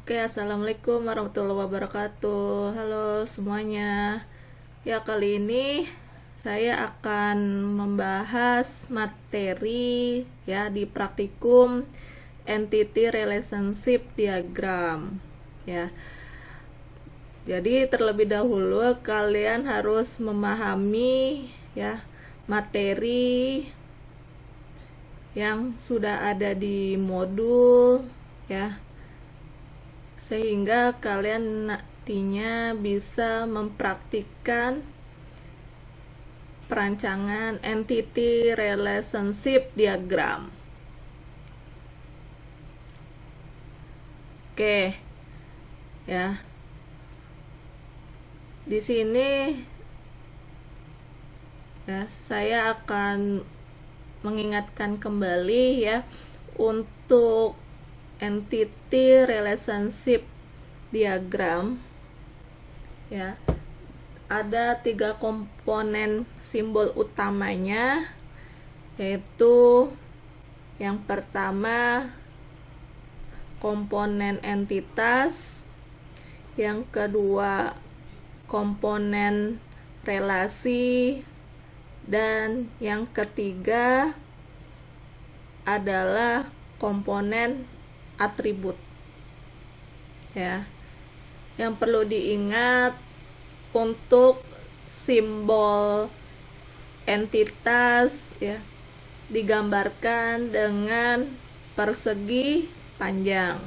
Oke, assalamualaikum warahmatullahi wabarakatuh. Halo semuanya. Ya, kali ini saya akan membahas materi ya di praktikum Entity Relationship Diagram. Ya. Jadi terlebih dahulu kalian harus memahami ya materi yang sudah ada di modul ya, sehingga kalian nantinya bisa mempraktikkan perancangan entity relationship diagram. Oke. Ya. Di sini ya, saya akan mengingatkan kembali ya untuk entity relationship diagram ya, ada 3 komponen simbol utamanya, yaitu yang pertama komponen entitas, yang kedua komponen relasi, dan yang ketiga adalah komponen atribut ya. Yang perlu diingat, untuk simbol entitas ya digambarkan dengan persegi panjang.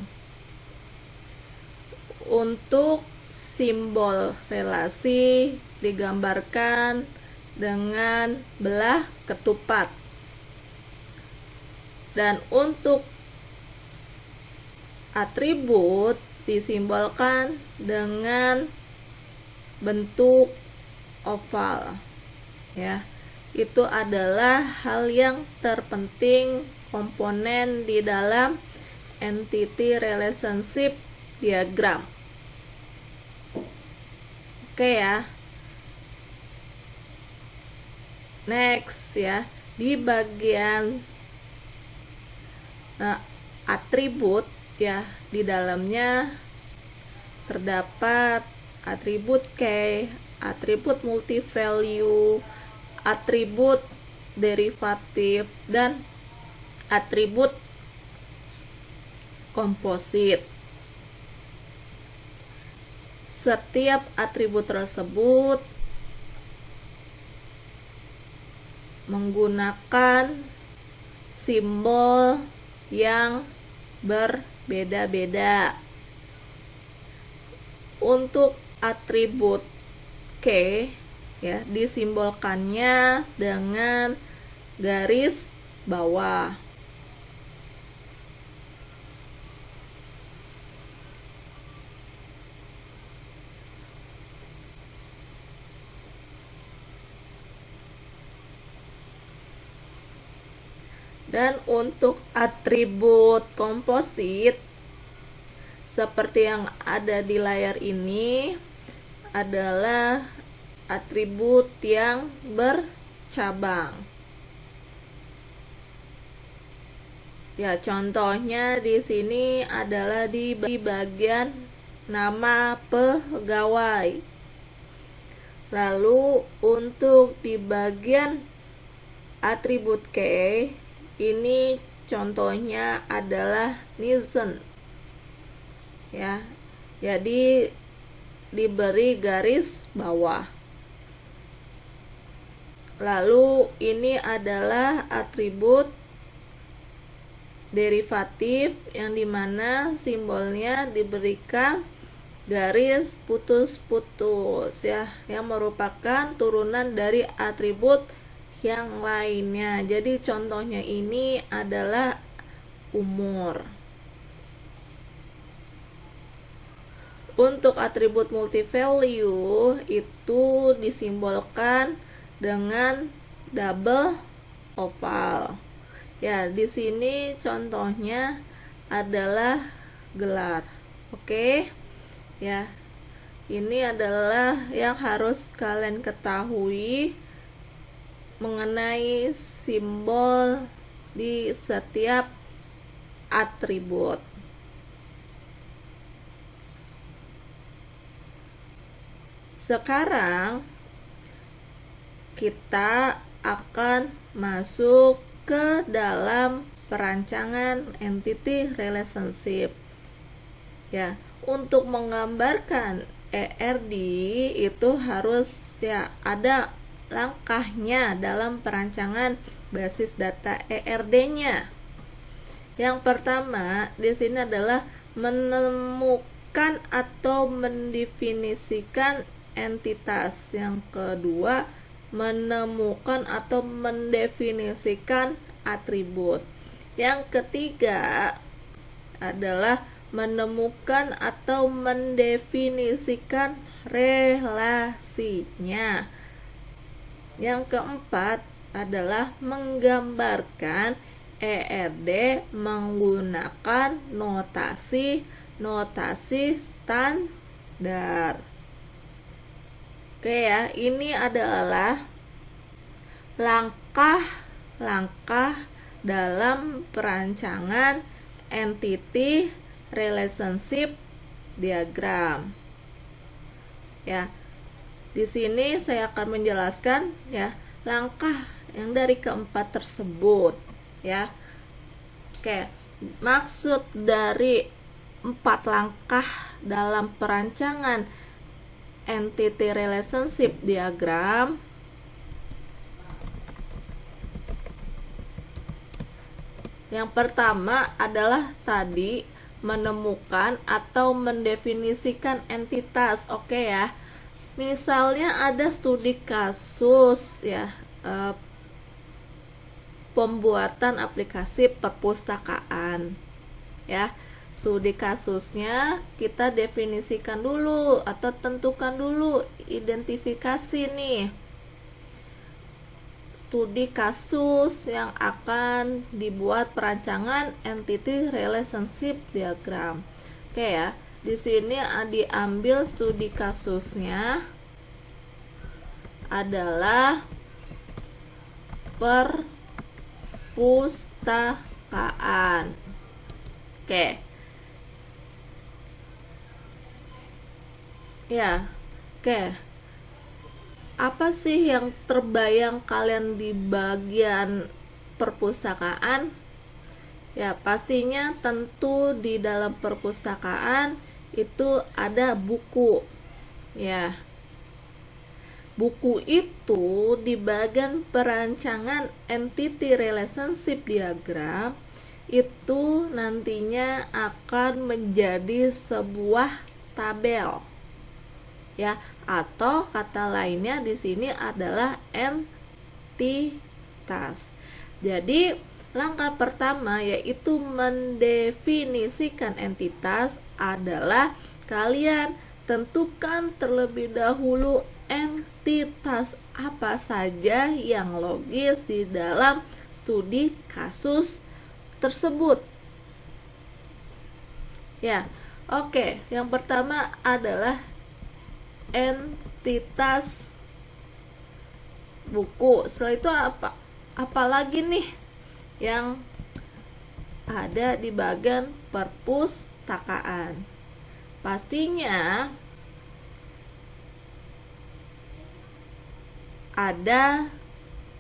Untuk simbol relasi digambarkan dengan belah ketupat. Dan untuk atribut disimbolkan dengan bentuk oval ya. Itu adalah hal yang terpenting komponen di dalam entity relationship diagram. Oke ya. Next ya, di bagian atribut ya, di dalamnya terdapat atribut key, atribut multivalue, atribut derivatif, dan atribut komposit. Setiap atribut tersebut menggunakan simbol yang berbeda-beda. Untuk atribut K ya, disimbolkannya dengan garis bawah. Dan untuk atribut komposit seperti yang ada di layar ini adalah atribut yang bercabang. Ya, contohnya di sini adalah di bagian nama pegawai. Lalu untuk di bagian atribut K, ini contohnya adalah Nielsen ya, jadi diberi garis bawah. Lalu ini adalah atribut derivatif yang dimana simbolnya diberikan garis putus-putus ya, yang merupakan turunan dari atribut yang lainnya. Jadi contohnya ini adalah umur. Untuk atribut multivalue itu disimbolkan dengan double oval. Ya, di sini contohnya adalah gelar. Oke. Ya. Ini adalah yang harus kalian ketahui mengenai simbol di setiap atribut. Sekarang kita akan masuk ke dalam perancangan entity relationship. Ya, untuk menggambarkan ERD itu harus ya ada langkahnya dalam perancangan basis data ERD-nya. Yang pertama di sini adalah menemukan atau mendefinisikan entitas. Yang kedua, menemukan atau mendefinisikan atribut. Yang ketiga adalah menemukan atau mendefinisikan relasinya. Yang keempat adalah menggambarkan ERD menggunakan notasi standar. Oke ya, ini adalah langkah-langkah dalam perancangan entity relationship diagram. Ya. Di sini saya akan menjelaskan ya langkah yang dari keempat tersebut ya. Oke, maksud dari 4 langkah dalam perancangan entity relationship diagram yang pertama adalah tadi menemukan atau mendefinisikan entitas. Oke ya. Misalnya ada studi kasus ya, pembuatan aplikasi perpustakaan ya. Studi kasusnya kita definisikan dulu atau tentukan dulu identifikasi nih studi kasus yang akan dibuat perancangan entity relationship diagram. Oke ya, di sini diambil studi kasusnya adalah perpustakaan. Oke. Ya. Oke. Apa sih yang terbayang kalian di bagian perpustakaan? Ya, pastinya tentu di dalam perpustakaan itu ada buku. Ya. Buku itu di bagian perancangan entity relationship diagram itu nantinya akan menjadi sebuah tabel. Ya, atau kata lainnya di sini adalah entitas. Jadi langkah pertama yaitu mendefinisikan entitas adalah kalian tentukan terlebih dahulu entitas apa saja yang logis di dalam studi kasus tersebut. Ya, oke. Yang pertama adalah entitas buku. Setelah itu apa lagi nih yang ada di bagian perpustakaan? Pastinya ada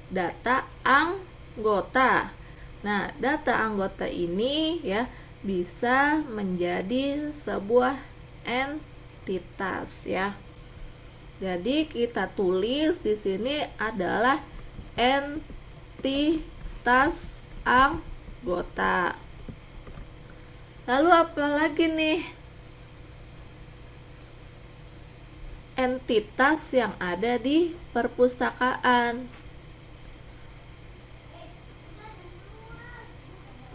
data anggota. Nah, data anggota ini ya bisa menjadi sebuah entitas ya. Jadi kita tulis di sini adalah entitas anggota. Lalu apa lagi nih? Entitas yang ada di perpustakaan.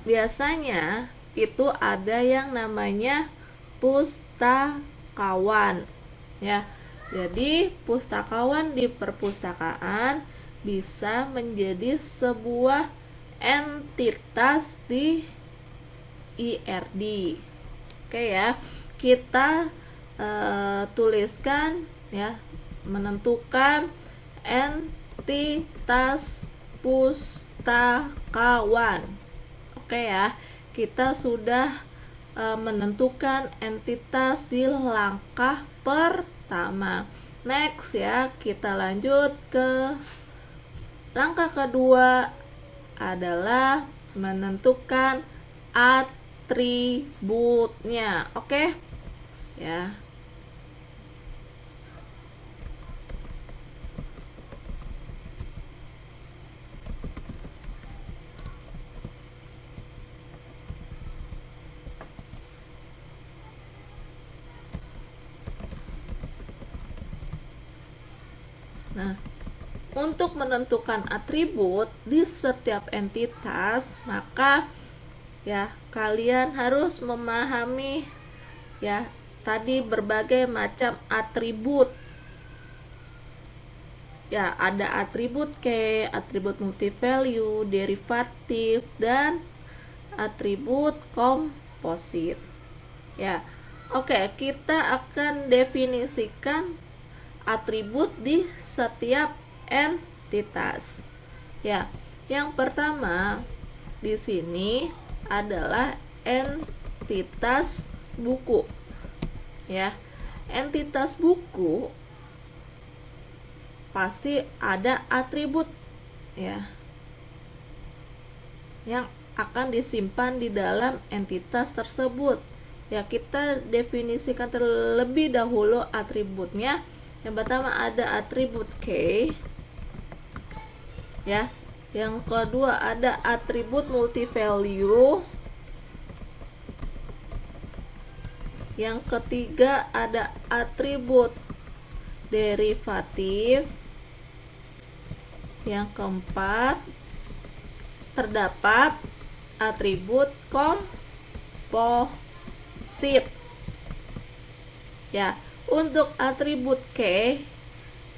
Biasanya itu ada yang namanya pustakawan ya. Jadi pustakawan di perpustakaan bisa menjadi sebuah entitas di IRD. Oke ya, kita tuliskan ya, menentukan entitas pustakawan. Oke ya, kita sudah menentukan entitas di langkah pertama. Next ya, kita lanjut ke langkah kedua adalah menentukan atributnya. Oke? Ya. Nah, untuk menentukan atribut di setiap entitas, maka ya kalian harus memahami ya tadi berbagai macam atribut. Ya, ada atribut key, atribut multivalue, derivatif, dan atribut komposit. Ya. Oke, kita akan definisikan atribut di setiap entitas. Ya, yang pertama di sini adalah entitas buku. Ya, entitas buku pasti ada atribut ya yang akan disimpan di dalam entitas tersebut. Ya, kita definisikan terlebih dahulu atributnya. Yang pertama ada atribut key. Ya. Yang kedua ada atribut multivalue. Yang ketiga ada atribut derivatif. Yang keempat terdapat atribut komposit. Ya, untuk atribut key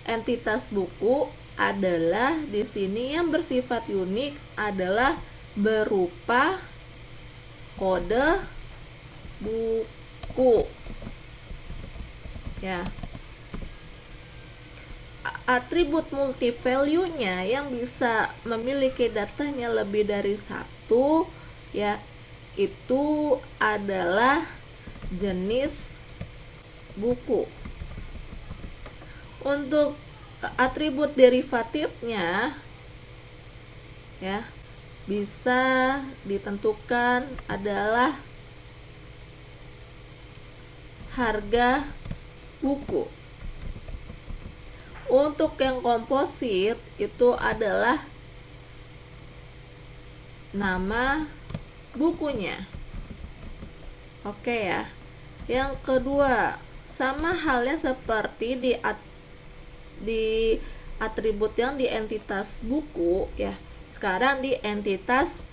entitas buku adalah di sini yang bersifat unik adalah berupa kode buku. Ya. Atribut multivalue-nya yang bisa memiliki datanya lebih dari satu ya itu adalah jenis buku. Untuk atribut derivatifnya ya bisa ditentukan adalah harga buku. Untuk yang komposit itu adalah nama bukunya. Oke ya. Yang kedua, sama halnya seperti di atribut yang di entitas buku ya. Sekarang di entitas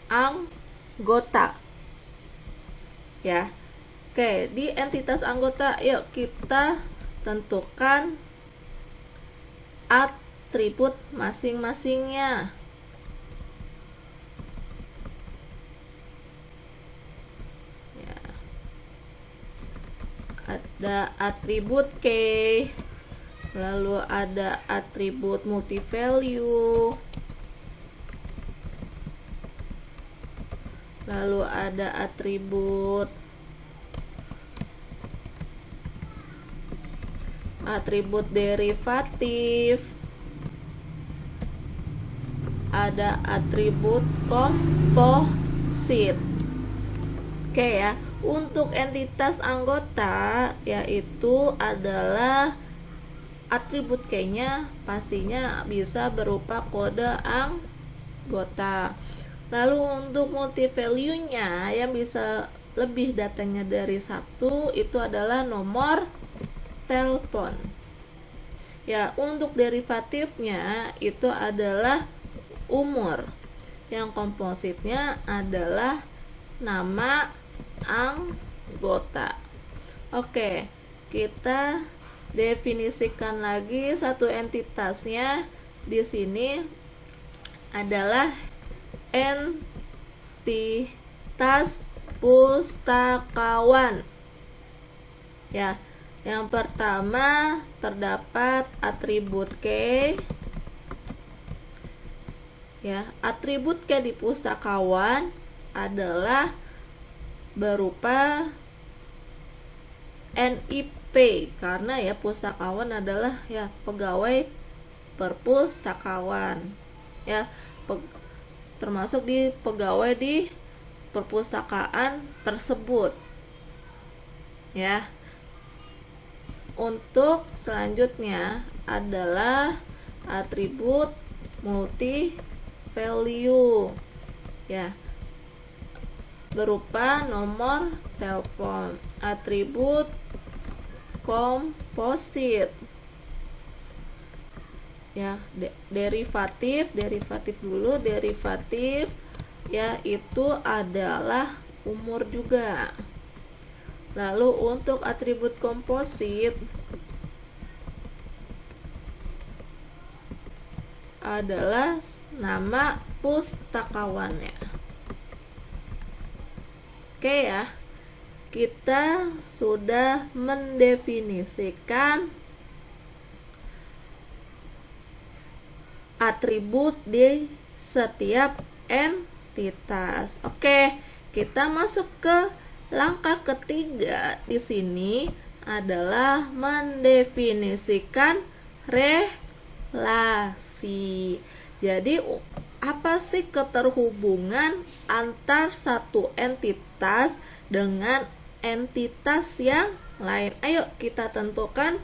anggota. Ya. Oke, di entitas anggota yuk kita tentukan atribut masing-masingnya. Ya. Ada atribut key, lalu ada atribut multivalue, lalu ada atribut derivatif, ada atribut komposit. Oke ya, untuk entitas anggota yaitu adalah atribut key-nya pastinya bisa berupa kode anggota. Lalu untuk multivalue-nya yang bisa lebih datanya dari satu itu adalah nomor telepon. Ya, untuk derivatifnya itu adalah umur. Yang kompositnya adalah nama anggota. Oke, kita definisikan lagi satu entitasnya. Di sini adalah entitas pustakawan. Ya, yang pertama terdapat atribut key. Ya, atribut key di pustakawan adalah berupa NIP pay, karena ya pustakawan adalah ya pegawai perpustakawan ya, termasuk di pegawai di perpustakaan tersebut ya. Untuk selanjutnya adalah atribut multi value ya, berupa nomor telepon. Atribut komposit ya, derivatif dulu. Derivatif ya, itu adalah umur juga. Lalu untuk atribut komposit adalah nama pustakawannya. Oke ya, kita sudah mendefinisikan atribut di setiap entitas. Oke, kita masuk ke langkah ketiga. Di sini adalah mendefinisikan relasi. Jadi apa sih keterhubungan antar satu entitas dengan entitas yang lain? Ayo kita tentukan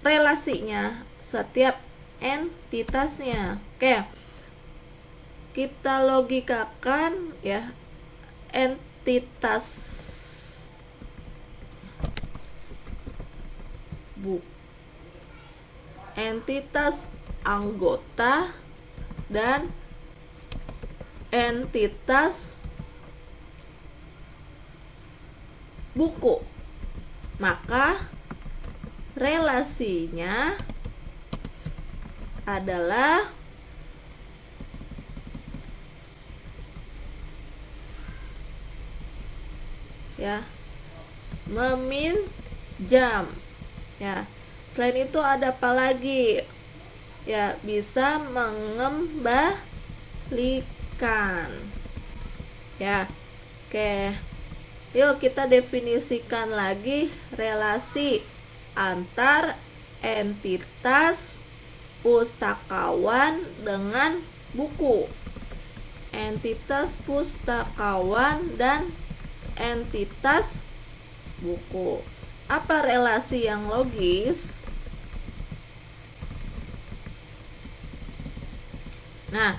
relasinya setiap entitasnya. Oke, kita logikakan ya, entitas entitas anggota dan entitas buku, maka relasinya adalah ya, meminjam ya. Selain itu ada apa lagi ya? Bisa mengembalikan ya. Oke, yuk kita definisikan lagi relasi antar entitas pustakawan dengan buku. Entitas pustakawan dan entitas buku. Apa relasi yang logis? Nah,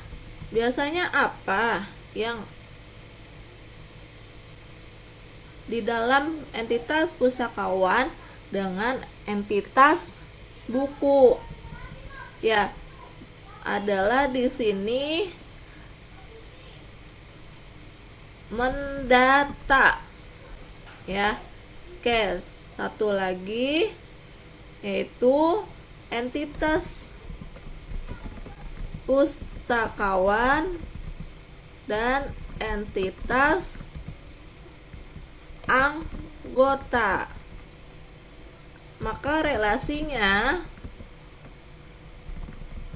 biasanya apa yang di dalam entitas pustakawan dengan entitas buku? Ya, adalah di sini mendata ya. Oke, satu lagi yaitu entitas pustakawan dan entitas anggota. Maka relasinya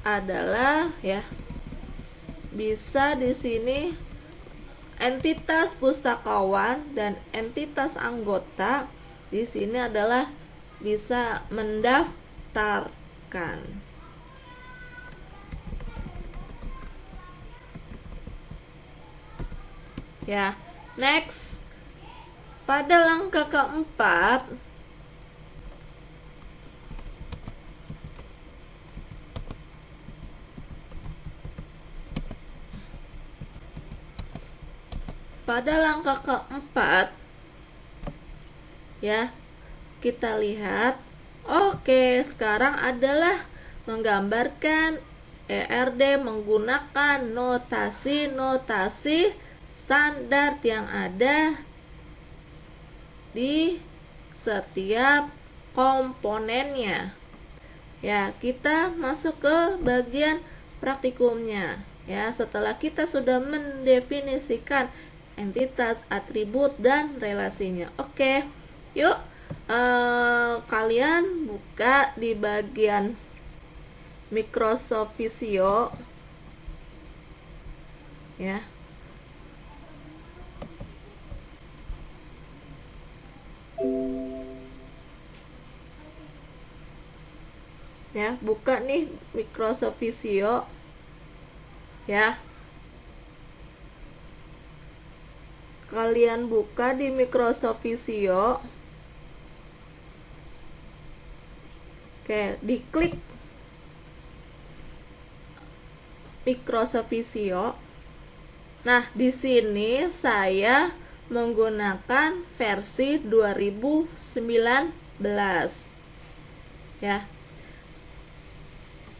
adalah ya, bisa di sini entitas pustakawan dan entitas anggota di sini adalah bisa mendaftarkan. Ya, next. Pada langkah keempat ya, kita lihat. Oke, sekarang adalah menggambarkan ERD menggunakan notasi standar yang ada di setiap komponennya. Ya, kita masuk ke bagian praktikumnya. Ya, setelah kita sudah mendefinisikan entitas, atribut, dan relasinya. Oke, yuk kalian buka di bagian Microsoft Visio ya. Ya, buka nih Microsoft Visio ya. Kalian buka di Microsoft Visio. Oke, diklik Microsoft Visio. Nah, di sini saya menggunakan versi 2019. Ya.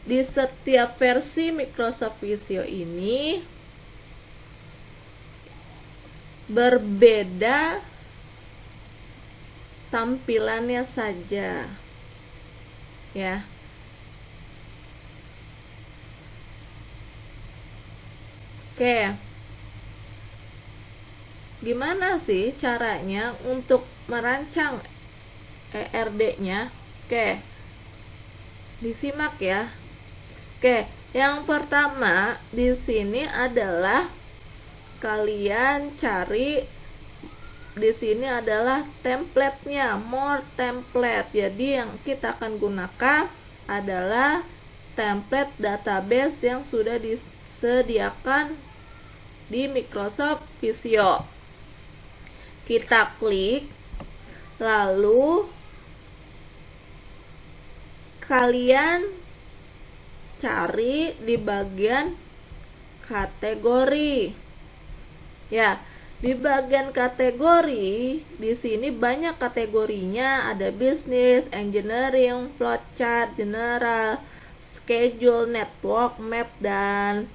Di setiap versi Microsoft Visio ini berbeda tampilannya saja. Ya. Oke. Gimana sih caranya untuk merancang ERD-nya? Oke. Disimak ya. Oke, yang pertama di sini adalah kalian cari, di sini adalah template-nya, more template. Jadi yang kita akan gunakan adalah template database yang sudah disediakan di Microsoft Visio. Kita klik, lalu kalian cari di bagian kategori. Ya, di bagian kategori di sini banyak kategorinya, ada bisnis, engineering, flowchart, general, schedule, network, map, dan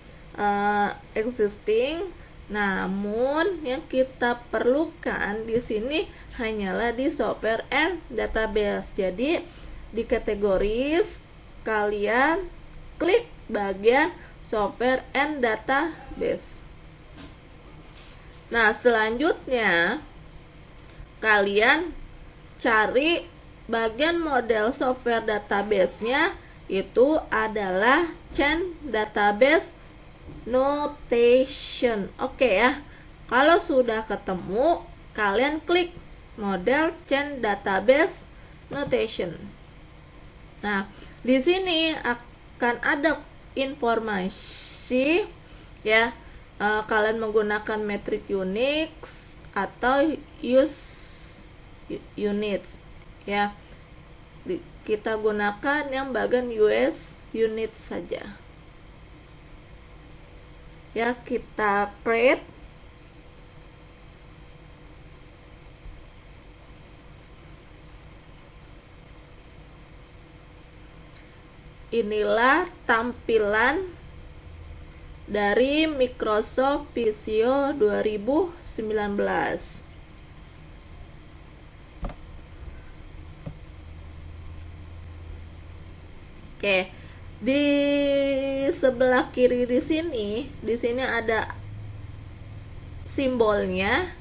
existing. Namun yang kita perlukan di sini hanyalah di software and database. Jadi di kategoris kalian klik bagian software and database. Nah, selanjutnya kalian cari bagian model software database-nya, itu adalah Change Database Notation. Oke ya. Kalau sudah ketemu, kalian klik model Change Database Notation. Nah, di sini akan ada informasi ya, kalian menggunakan metrik Unix atau use units ya. Kita gunakan yang bagian US unit saja ya. Kita print. Inilah tampilan dari Microsoft Visio 2019. Oke, di sebelah kiri di sini ada simbolnya,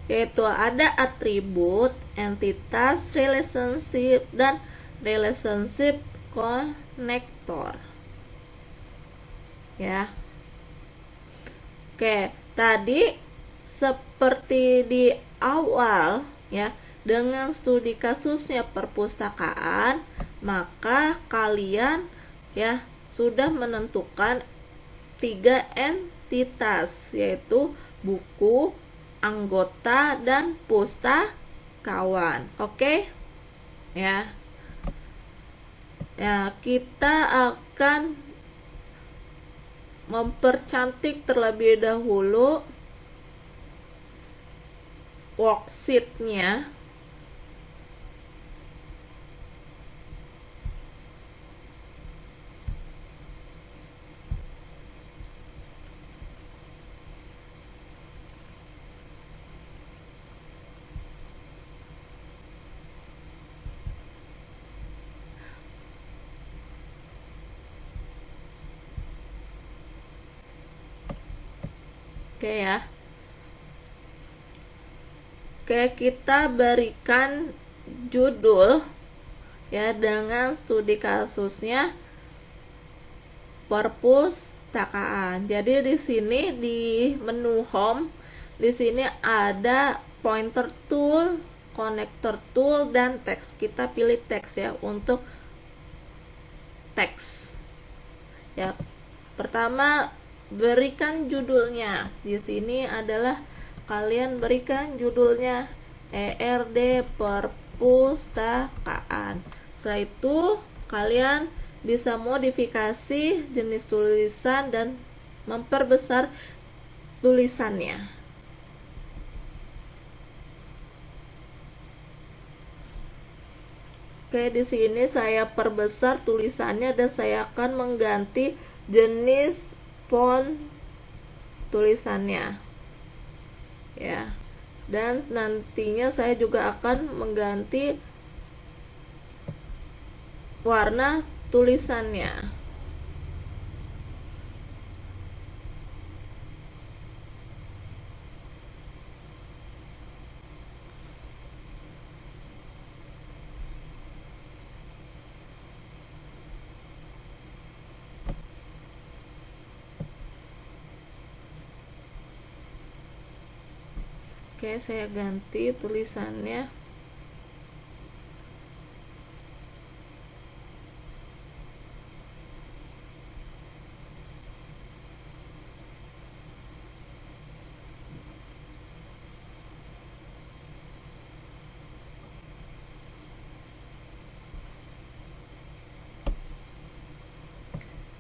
yaitu ada atribut, entitas, relationship, dan relationship konektor ya. Oke, tadi seperti di awal ya, dengan studi kasusnya perpustakaan, maka kalian ya sudah menentukan 3 entitas, yaitu buku, anggota, dan pustakawan. Oke ya. Ya, kita akan mempercantik terlebih dahulu worksheet-nya. Oke ya. Oke, kita berikan judul ya dengan studi kasusnya perpustakaan. Jadi di sini di menu home, di sini ada pointer tool, connector tool, dan teks. Kita pilih teks ya untuk teks. Ya, pertama berikan judulnya. Di sini adalah kalian berikan judulnya ERD perpustakaan. Setelah itu kalian bisa modifikasi jenis tulisan dan memperbesar tulisannya. Oke, di sini saya perbesar tulisannya dan saya akan mengganti jenis font tulisannya. Ya. Dan nantinya saya juga akan mengganti warna tulisannya. Oke, saya ganti tulisannya.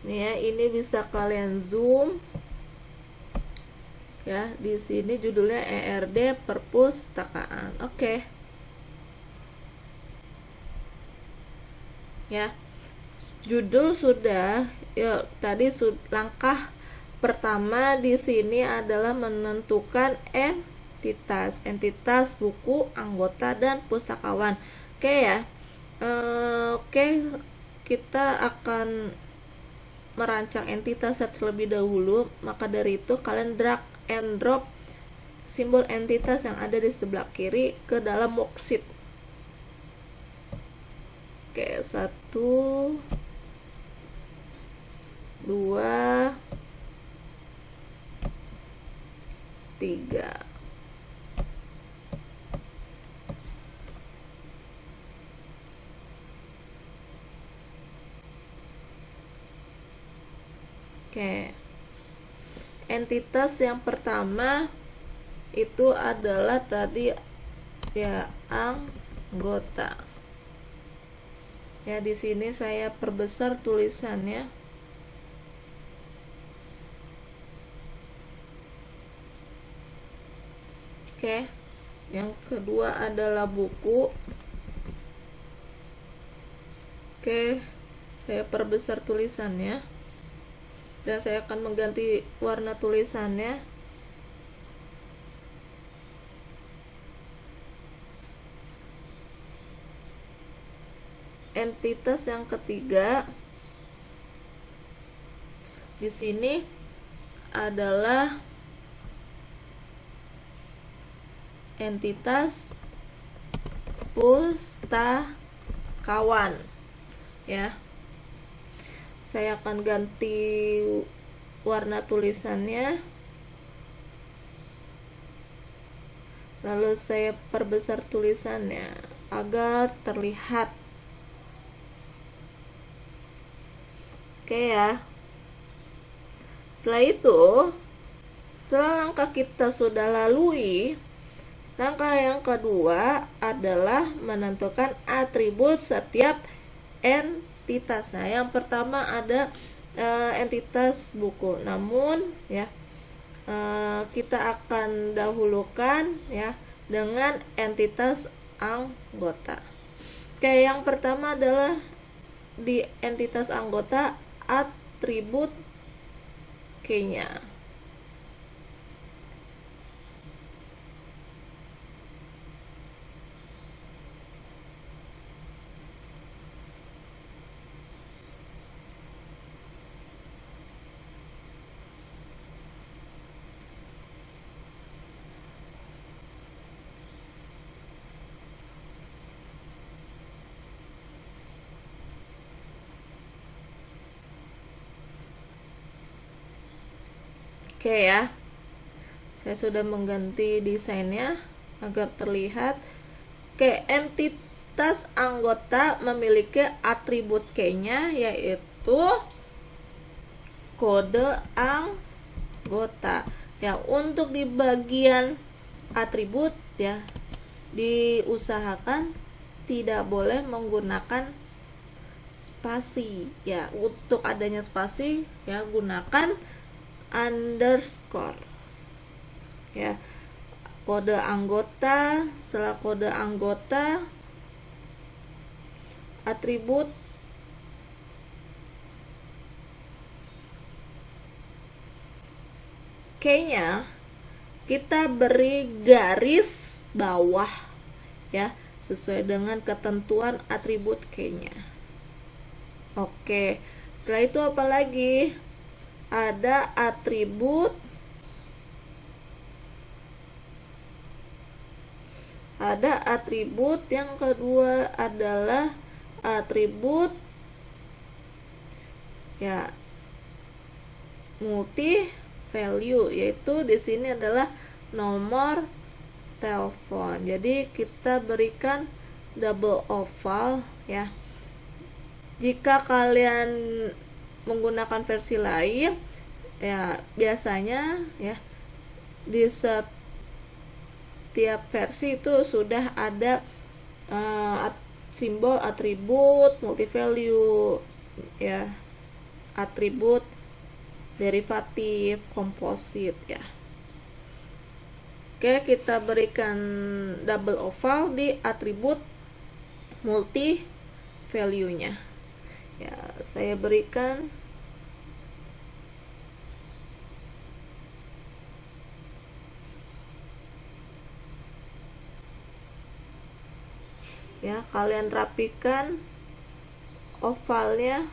Nih ya, ini bisa kalian zoom. Ya, di sini judulnya ERD perpustakaan. Oke. Ya. Judul sudah. Ya, tadi langkah pertama di sini adalah menentukan entitas buku, anggota, dan pustakawan. Oke ya. Oke, kita akan merancang entitas terlebih dahulu. Maka dari itu kalian drag and drop simbol entitas yang ada di sebelah kiri ke dalam worksheet. Oke, 1 2 3. Oke. Entitas yang pertama itu adalah tadi ya anggota. Ya, di sini saya perbesar tulisannya. Oke. Yang kedua adalah buku. Oke, saya perbesar tulisannya. Dan saya akan mengganti warna tulisannya. Entitas yang ketiga di sini adalah entitas pustakawan. Ya. Saya akan ganti warna tulisannya. Lalu saya perbesar tulisannya agar terlihat. Oke ya. Setelah itu, setelah langkah kita sudah lalui, langkah yang kedua adalah menentukan atribut setiap entitas. Nah, yang pertama ada entitas buku. Namun ya kita akan dahulukan ya dengan entitas anggota. Oke, yang pertama adalah di entitas anggota atribut key-nya. Oke ya, saya sudah mengganti desainnya agar terlihat. Oke, entitas anggota memiliki atribut key-nya yaitu itu kode anggota. Ya, untuk di bagian atribut ya diusahakan tidak boleh menggunakan spasi. Ya, untuk adanya spasi ya gunakan underscore. Ya, kode anggota, setelah kode anggota atribut key-nya kita beri garis bawah ya, sesuai dengan ketentuan atribut key-nya. Oke, setelah itu apa lagi? Ada atribut yang kedua adalah atribut ya multi value, yaitu di sini adalah nomor telepon. Jadi kita berikan double oval ya. Jika kalian menggunakan versi lain ya biasanya ya di setiap versi itu sudah ada simbol atribut multi value ya, atribut derivatif komposit ya. Oke, kita berikan double oval di atribut multi value-nya. Ya, saya berikan ya, kalian rapikan ovalnya.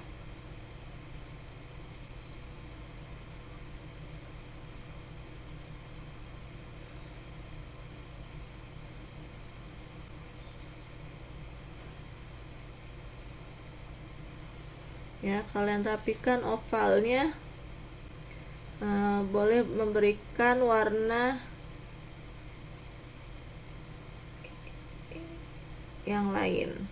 Ya, kalian rapikan ovalnya. Boleh memberikan warna yang lain.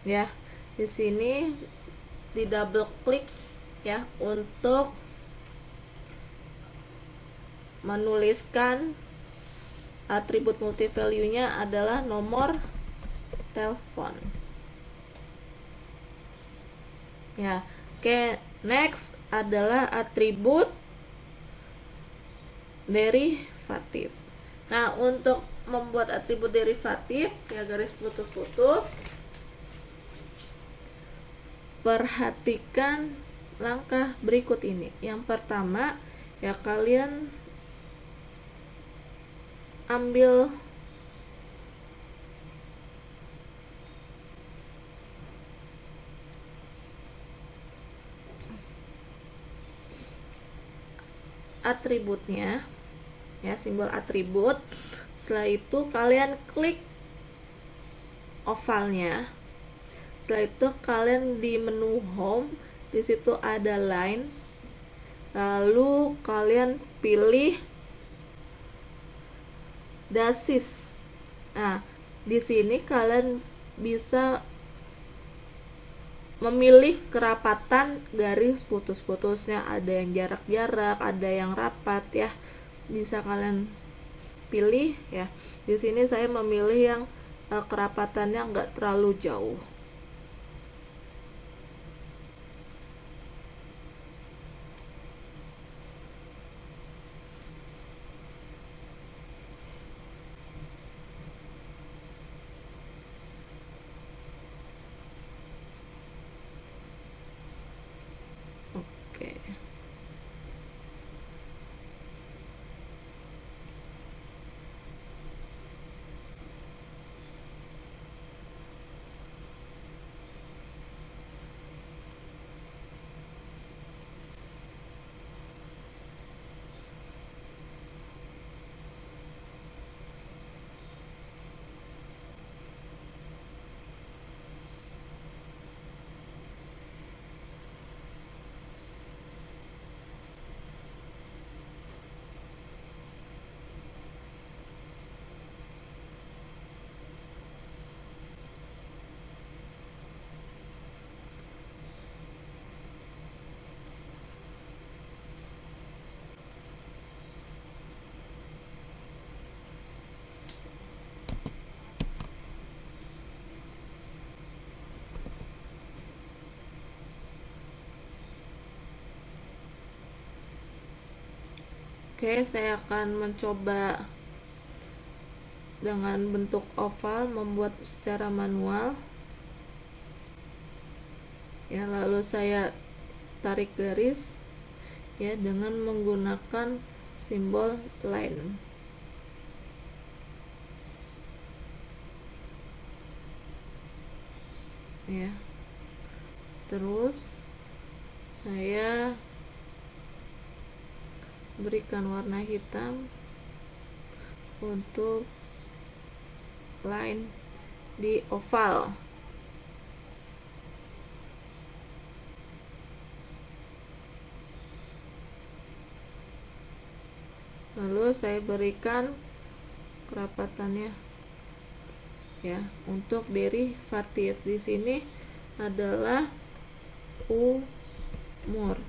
Ya, di sini di double klik ya untuk menuliskan atribut multi value-nya adalah nomor telepon. Ya, oke, next adalah atribut derivatif. Nah, untuk membuat atribut derivatif ya garis putus-putus, perhatikan langkah berikut ini. Yang pertama ya, kalian ambil atributnya ya, simbol atribut. Setelah itu kalian klik ovalnya. Setelah itu kalian di menu home, di situ ada line, lalu kalian pilih dasis. Nah, di sini kalian bisa memilih kerapatan garis putus-putusnya, ada yang jarak-jarak, ada yang rapat ya. Bisa kalian pilih ya. Di sini saya memilih yang kerapatannya nggak terlalu jauh. Oke. Oke, saya akan mencoba dengan bentuk oval, membuat secara manual ya, lalu saya tarik garis ya dengan menggunakan simbol line ya. Terus saya berikan warna hitam untuk line di oval. Lalu saya berikan kerapatannya ya. Untuk derivatif di sini adalah umur.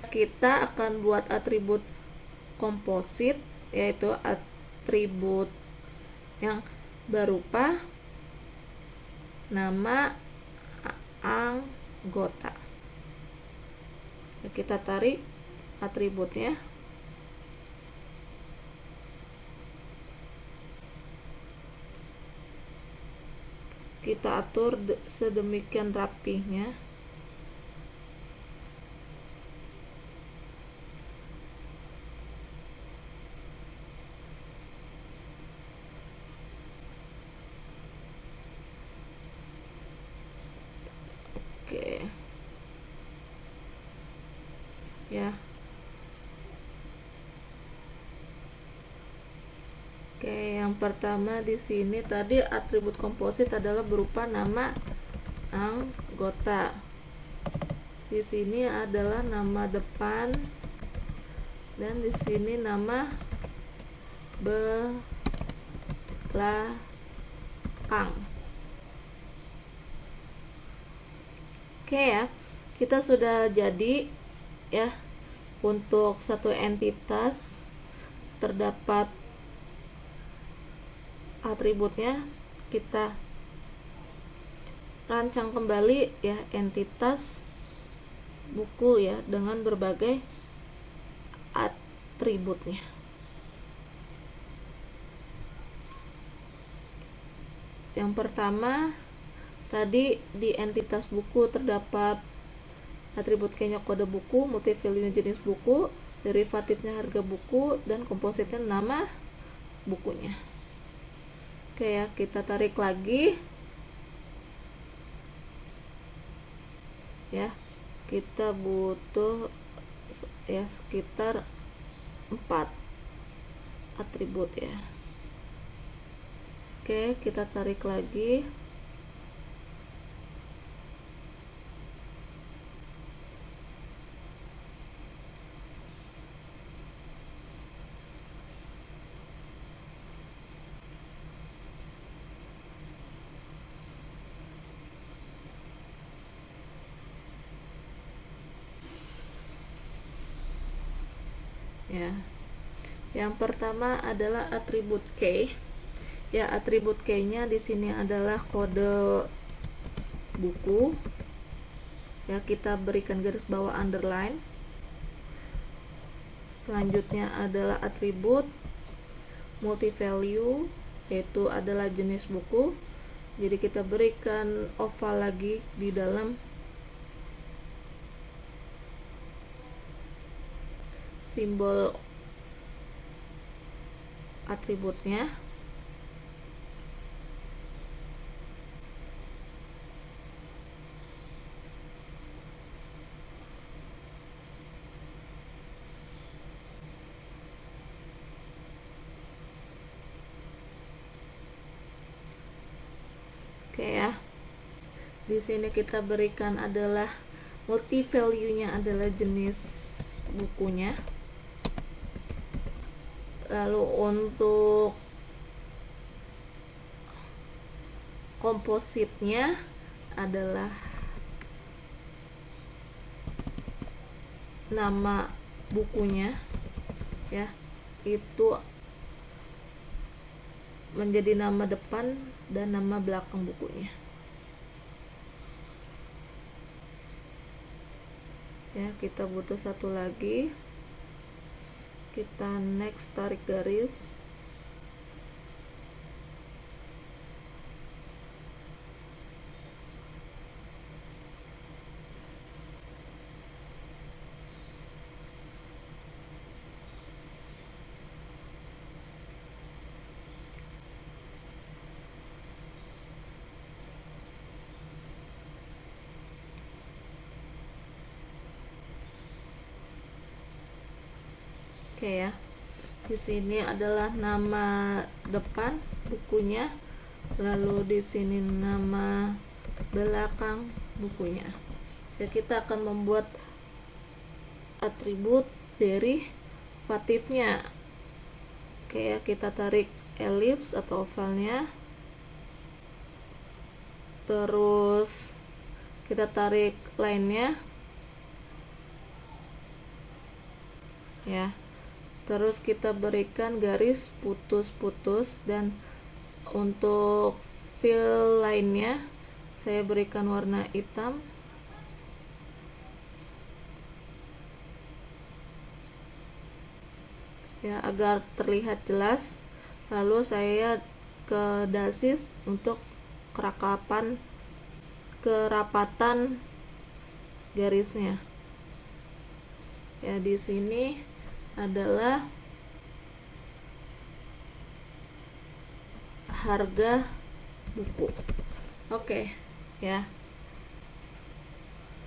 Kita akan buat atribut komposit, yaitu atribut yang berupa nama anggota. Kita tarik atributnya. Kita atur sedemikian rapihnya. Oke. Ya. Oke, yang pertama di sini tadi atribut komposit adalah berupa nama anggota. Di sini adalah nama depan dan di sini nama belakang. Oke ya, kita sudah jadi ya. Untuk satu entitas terdapat atributnya, kita rancang kembali ya entitas buku ya dengan berbagai atributnya. Yang pertama tadi di entitas buku terdapat atribut keynya kode buku, multi value jenis buku, derivatifnya harga buku, dan kompositnya nama bukunya. Oke ya, kita tarik lagi ya. Kita butuh ya sekitar 4 atribut ya. Oke, kita tarik lagi. Ya. Yang pertama adalah atribut key. Ya, atribut key-nya di sini adalah kode buku. Ya, kita berikan garis bawah underline. Selanjutnya adalah atribut multi value, yaitu adalah jenis buku. Jadi kita berikan oval lagi di dalam simbol atributnya. Oke ya. Di sini kita berikan adalah multi value-nya adalah jenis bukunya. Lalu untuk kompositnya adalah nama bukunya ya, itu menjadi nama depan dan nama belakang bukunya Ya, kita butuh satu lagi. Kita next, tarik garis. Oke ya. Di sini adalah nama depan bukunya, lalu di sini nama belakang bukunya. Ya, kita akan membuat atribut derivatifnya. Oke ya, kita tarik elips atau ovalnya, terus kita tarik line-nya ya, terus kita berikan garis putus-putus, dan untuk fill line-nya saya berikan warna hitam ya, agar terlihat jelas. Lalu saya ke dasis untuk kerapatan garisnya. Ya, di sini adalah harga buku. Oke ya.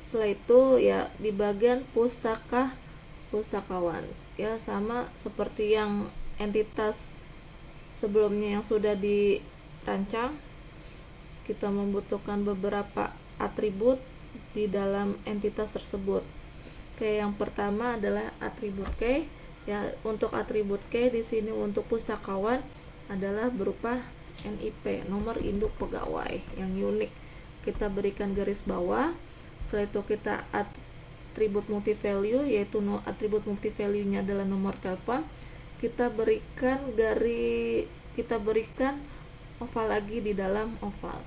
Setelah itu ya, di bagian pustakawan ya, sama seperti yang entitas sebelumnya yang sudah dirancang, kita membutuhkan beberapa atribut di dalam entitas tersebut. Oke, yang pertama adalah atribut key. Ya, untuk atribut key di sini untuk pustakawan adalah berupa NIP, nomor induk pegawai yang unik. Kita berikan garis bawah. Setelah itu kita atribut multi value, yaitu atribut multi value-nya adalah nomor telepon. Kita berikan oval lagi di dalam oval.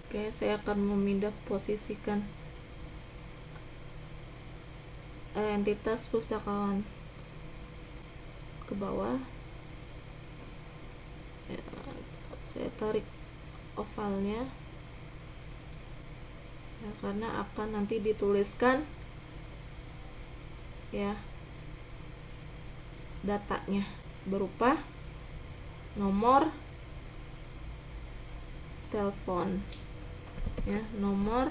Oke, saya akan memindah posisikan entitas pustakawan ke bawah ya, saya tarik ovalnya ya, karena akan nanti dituliskan ya datanya berupa nomor telepon ya, nomor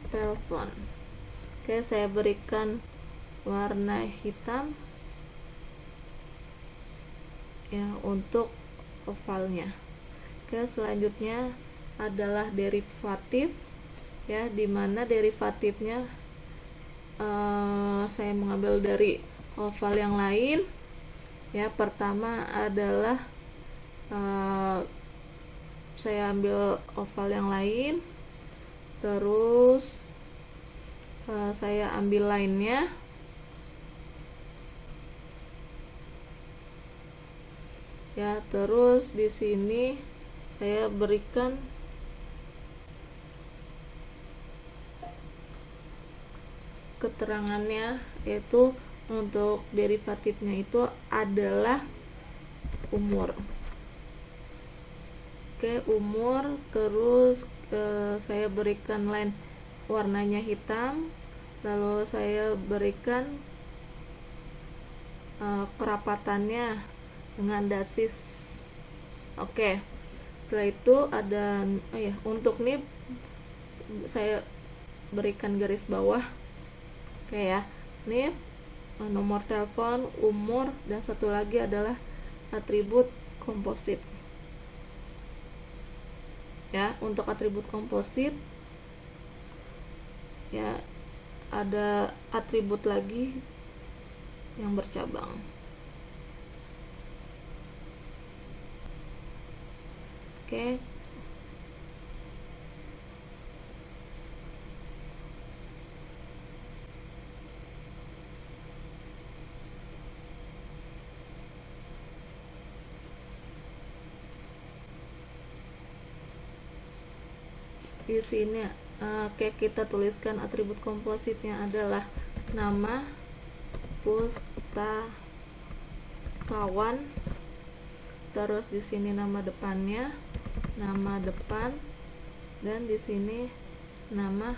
telepon. Oke, saya berikan warna hitam ya untuk ovalnya. Oke, selanjutnya adalah derivatif ya, dimana derivatifnya saya mengambil dari oval yang lain ya. Pertama adalah saya ambil oval yang lain, terus saya ambil line-nya ya, terus di sini saya berikan keterangannya, yaitu untuk derivatifnya itu adalah umur. Oke, umur, terus saya berikan line warnanya hitam, lalu saya berikan kerapatannya dengan dasis. Oke, setelah itu ada untuk NIP saya berikan garis bawah. Oke ya, NIP, nomor telepon, umur, dan satu lagi adalah atribut komposit ya. Untuk atribut komposit ya, ada atribut lagi yang bercabang. Oke. Di sini kita tuliskan atribut kompositnya adalah nama pustakawan, terus di sini nama depannya, nama depan, dan di sini nama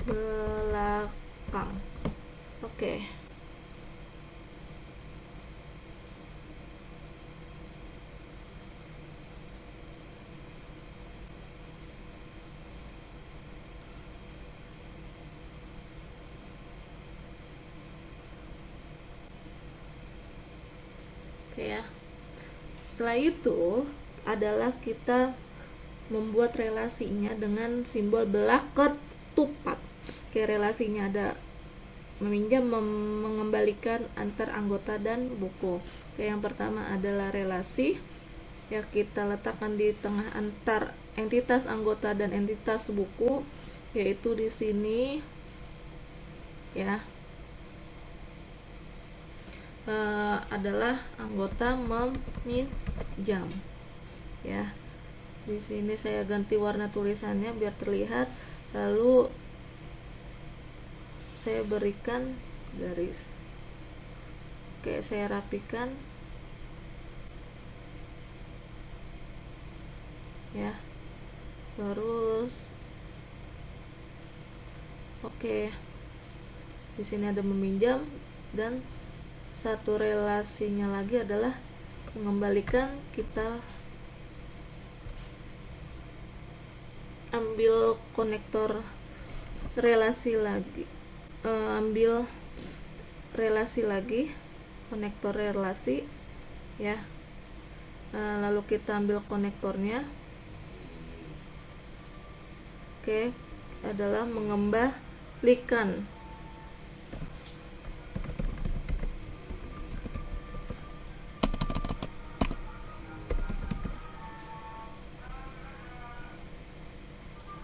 belakang. Oke. Oke ya. Setelah itu adalah kita membuat relasinya dengan simbol belak ketupat. Oke, relasinya ada meminjam, mengembalikan antar anggota dan buku. Oke, yang pertama adalah relasi. Ya, kita letakkan di tengah antar entitas anggota dan entitas buku, yaitu di sini ya. Adalah anggota meminjam ya. Di sini saya ganti warna tulisannya biar terlihat, lalu saya berikan garis. Oke, saya rapikan ya. Terus oke, di sini ada meminjam, dan satu relasinya lagi adalah mengembalikan. Kita ambil konektor relasi lagi, ambil relasi lagi, konektor relasi ya. Lalu kita ambil konektornya. Oke, adalah mengembalikan.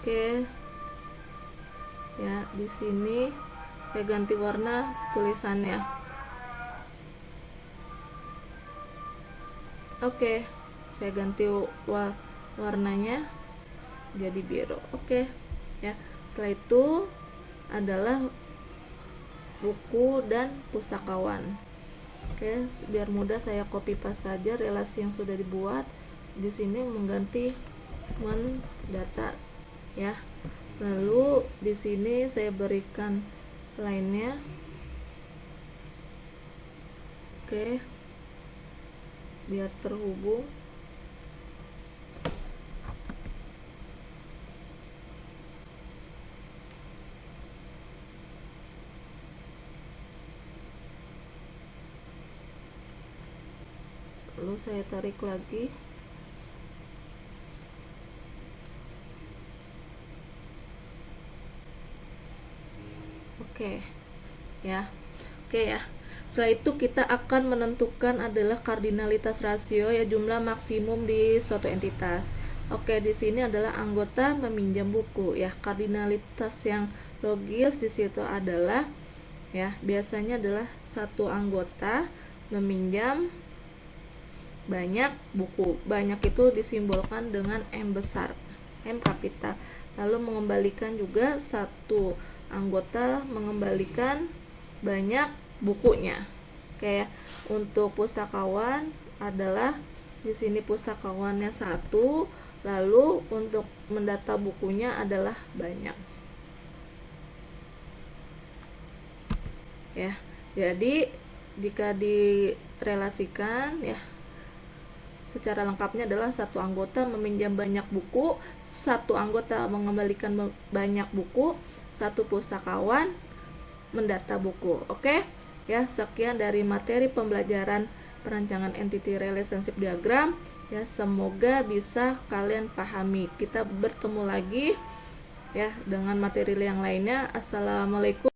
Oke. Ya, di sini saya ganti warna tulisannya. Oke, saya ganti warnanya jadi biru. Oke. Ya. Setelah itu adalah buku dan pustakawan. Oke, biar mudah saya copy paste saja relasi yang sudah dibuat. Di sini mengganti mendata ya. Lalu di sini saya berikan lainnya. Oke, biar terhubung. Lalu saya tarik lagi. Oke ya. Oke ya. Setelah itu kita akan menentukan adalah kardinalitas rasio ya, jumlah maksimum di suatu entitas. Oke, di sini adalah anggota meminjam buku ya. Kardinalitas yang logis di situ adalah ya, biasanya adalah satu anggota meminjam banyak buku. Banyak itu disimbolkan dengan M besar, M kapital. Lalu mengembalikan juga satu anggota mengembalikan banyak bukunya. Oke ya. Untuk pustakawan adalah di sini pustakawannya satu, lalu untuk mendata bukunya adalah banyak. Ya. Jadi jika direlasikan ya, secara lengkapnya adalah satu anggota meminjam banyak buku, satu anggota mengembalikan banyak buku, satu pustakawan mendata buku. Oke ya, sekian dari materi pembelajaran perancangan entity relationship diagram ya, semoga bisa kalian pahami. Kita bertemu lagi ya dengan materi yang lainnya. Assalamualaikum.